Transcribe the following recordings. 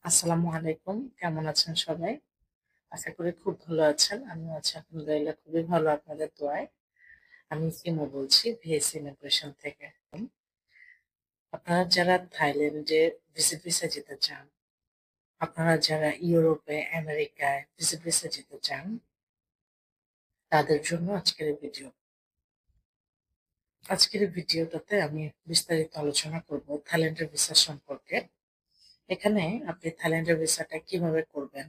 আসসালামু আলাইকুম। কেমন আছেন সবাই? আশা করি খুব ভালো আছেন। আমিও আছি আলহামদুলিল্লাহ খুবই ভালো আপনাদের দোয়ায়। আমি ইমো বলছি ভিএসি ইমিগ্রেশন থেকে। আপনারা যারা থাইল্যান্ডে ভিজিট ভিসা যেতে চান, আপনারা যারা ইউরোপে, আমেরিকায় ভিজিট ভিসা যেতে চান, তাদের জন্য আজকের এই ভিডিও। আজকের এই ভিডিওটাতে আমি বিস্তারিত আলোচনা করব থাইল্যান্ডের ভিসা সম্পর্কে। এখানে আপনি থাইল্যান্ডের ভিসাটা কিভাবে করবেন,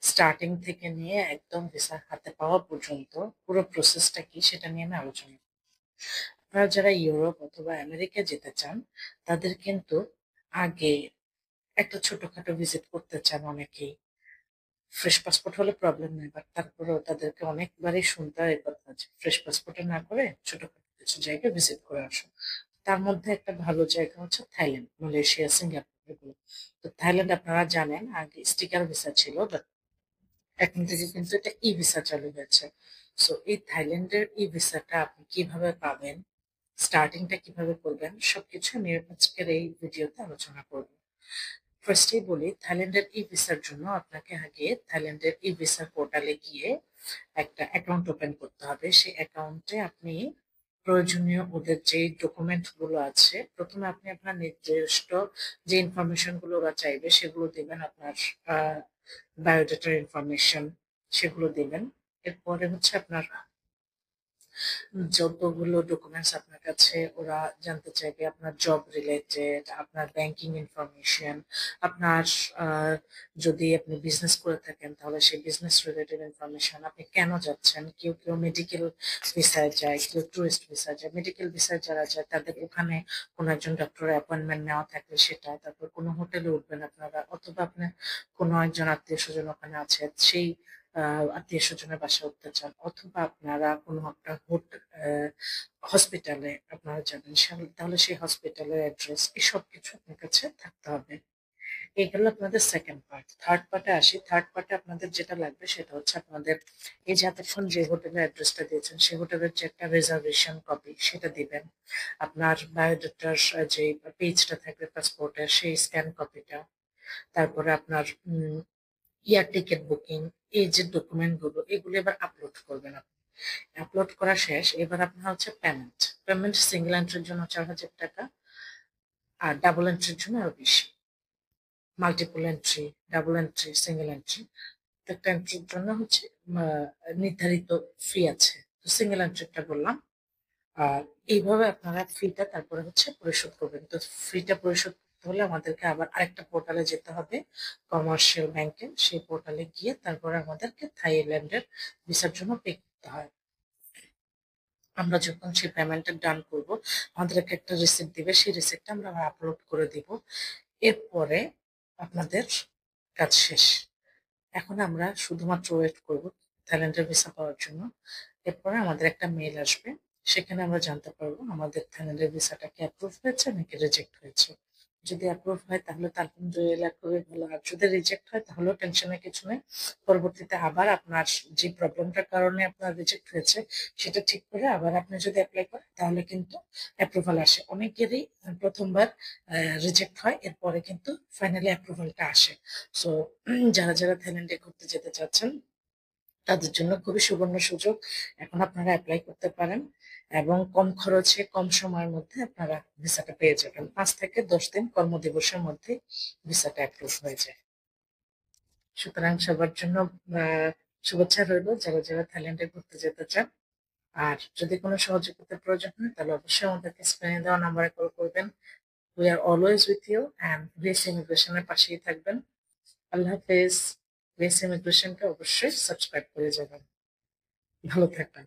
স্টার্টিং থেকে নিয়ে একদম ভিসা হাতে পাওয়া পর্যন্ত পুরো প্রসেসটা কি সেটা নিয়ে আমি আলোচনা করব। আপনারা যারা ইউরোপ অথবা আমেরিকা যেতে চান, তাদের কিন্তু আগে একটা ছোটখাটো ভিজিট করতে চান অনেকেই। ফ্রেশ পাসপোর্ট হলে প্রবলেম নেই, বাট তারপরেও তাদেরকে অনেকবারই শুনতে হয় এই কথা যে ফ্রেশ পাসপোর্টে না করে ছোটখাটো কিছু জায়গায় ভিজিট করে আসো। তার মধ্যে একটা ভালো জায়গা হচ্ছে থাইল্যান্ড, মালয়েশিয়া, সিঙ্গাপুর এগুলো। তো থাইল্যান্ড আপনারা জানেন আগে স্টিকার ভিসা ছিল, বাট এখন থেকে কিন্তু এটা ই ভিসা চালু হয়েছে। সো এই থাইল্যান্ডের ই ভিসাটা আপনি কিভাবে পাবেন, স্টার্টিংটা কিভাবে করবেন, সবকিছু আমি আজকের এই ভিডিওতে আলোচনা করব। ফার্স্টেই বলি, থাইল্যান্ডের ই ভিসার জন্য আপনাকে আগে থাইল্যান্ডের ই ভিসা পোর্টালে গিয়ে একটা অ্যাকাউন্ট ওপেন করতে হবে। সেই অ্যাকাউন্টে আপনি প্রয়োজনীয় ওদের যে ডকুমেন্ট গুলো আছে, প্রথমে আপনি আপনার নির্দিষ্ট যে ইনফরমেশন গুলো ওরা চাইবে সেগুলো দিবেন, আপনার বায়োডাটার ইনফরমেশন সেগুলো দিবেন। এরপরে হচ্ছে আপনার যতগুলো ডকুমেন্টস আপনার কাছে ওরা জানতে চাইবে, আপনার জব রিলেটেড, আপনার ব্যাংকিং ইনফরমেশন, আপনার আহ, যদি আপনি বিজনেস করে থাকেন তাহলে সেই বিজনেস রিলেটেড ইনফরমেশন, আপনি কেন যাচ্ছেন, কেউ কেউ মেডিকেল ভিসায় যায়, কেউ টুরিস্ট ভিসায় যায়। মেডিকেল ভিসায় যারা যায় তাদের ওখানে কোনো একজন ডক্টরের অ্যাপয়েন্টমেন্ট নেওয়া থাকলে সেটা, তারপর কোনো হোটেলে উঠবেন আপনারা, অথবা আপনার কোনো একজন আত্মীয় স্বজন ওখানে আছে সেই আত্মীয় স্বজনের বাসায় উঠতে চান, অথবা আপনারা কোনো একটা হসপিটালে আপনারা যাবেন, তাহলে সেই হসপিটালের অ্যাড্রেস এসব কিছু আপনার কাছে থাকতে হবে। এই গেল আপনাদের সেকেন্ড পার্ট। থার্ড পার্টে আসি। থার্ড পার্টে আপনাদের যেটা লাগবে সেটা হচ্ছে আপনাদের এই যে এতক্ষণ যে হোটেলের অ্যাড্রেসটা দিয়েছেন সেই হোটেলের যে একটা রিজার্ভেশন কপি সেটা দিবেন, আপনার বায়োডাটার যে পেজটা থাকবে পাসপোর্টের সেই স্ক্যান কপিটা, তারপরে আপনার এয়ার টিকিট বুকিং, এই যে ডকুমেন্ট গুলো এগুলো এবার আপলোড করবেন। আপনি আপলোড করা শেষ, এবার আপনার হচ্ছে পেমেন্ট। পেমেন্ট সিঙ্গেল এন্ট্রির জন্য 4,000 টাকা, আর ডাবল এন্ট্রির জন্য আরো বেশি। Multiple entry, double entry, single entry, একটা এন্ট্রির জন্য হচ্ছে নির্ধারিত ফি আছে। তো সিঙ্গেল এন্ট্রিটা বললাম। আর এইভাবে আপনারা ফিটা তারপরে হচ্ছে পরিশোধ করবেন। তো ফিটা পরিশোধ করতে হলে আমাদেরকে আবার আরেকটা পোর্টালে যেতে হবে, কমার্শিয়াল ব্যাংকে। সেই পোর্টালে গিয়ে তারপরে আমাদেরকে থাইল্যান্ডের ভিসার জন্য পে করতে হয়। আমরা যখন সেই পেমেন্টটা ডান করব, আমাদেরকে একটা রিসিপ্ট দিবে, সেই রিসিপ্টটা আমরা আপলোড করে দিব। এরপরে আপনাদের কাজ শেষ। এখন আমরা শুধুমাত্র ওয়েট করব থাইল্যান্ডের ভিসা পাওয়ার জন্য। এরপরে আমাদের একটা মেইল আসবে, সেখানে আমরা জানতে পারবো আমাদের থাইল্যান্ডের ভিসাটা কি অ্যাপ্রুভ হয়েছে নাকি রিজেক্ট হয়েছে। যদি অ্যাপ্রুভ হয় তাহলে তো আলহামদুলিল্লাহ খুবই ভালো, আর যদি রিজেক্ট হয় তাহলেও টেনশনের কিছু নেই। পরবর্তীতে আবার আপনার যে প্রবলেমটার কারণে আপনার রিজেক্ট হয়েছে সেটা ঠিক করে আবার আপনি যদি অ্যাপ্লাই করেন তাহলে কিন্তু অ্যাপ্রুভাল আসে। অনেকেরই প্রথমবার রিজেক্ট হয়, এরপরে কিন্তু ফাইনালি অ্যাপ্রুভালটা আসে। সো যারা যারা থাইল্যান্ডে ঘুরতে যেতে চাচ্ছেন তাদের জন্য খুবই সুবর্ণ সুযোগ। এখন আপনারা অ্যাপ্লাই করতে পারেন এবং কম খরচে কম সময়ের মধ্যে আপনারা ভিসাটা পেয়ে যাবেন। 5 থেকে 10 দিন কর্মদিবসের মধ্যে ভিসাটা অ্যাপ্রুভ হয়ে যায়। সুতরাং সবার জন্য শুভেচ্ছা রইল যারা যারা থাইল্যান্ডে ঘুরতে যেতে চান। আর যদি কোনো সহযোগিতার প্রয়োজন হয় তাহলে অবশ্যই আমাদেরকে স্ক্রিনে দেওয়া নাম্বারে কল করবেন। We are always with you and VS ইমিগ্রেশনের পাশেই থাকবেন। আল্লাহ হাফেজ। ভিএস ইমিগ্রেশনকে অবশ্যই সাবস্ক্রাইব করে যাবেন। ভালো থাকবেন।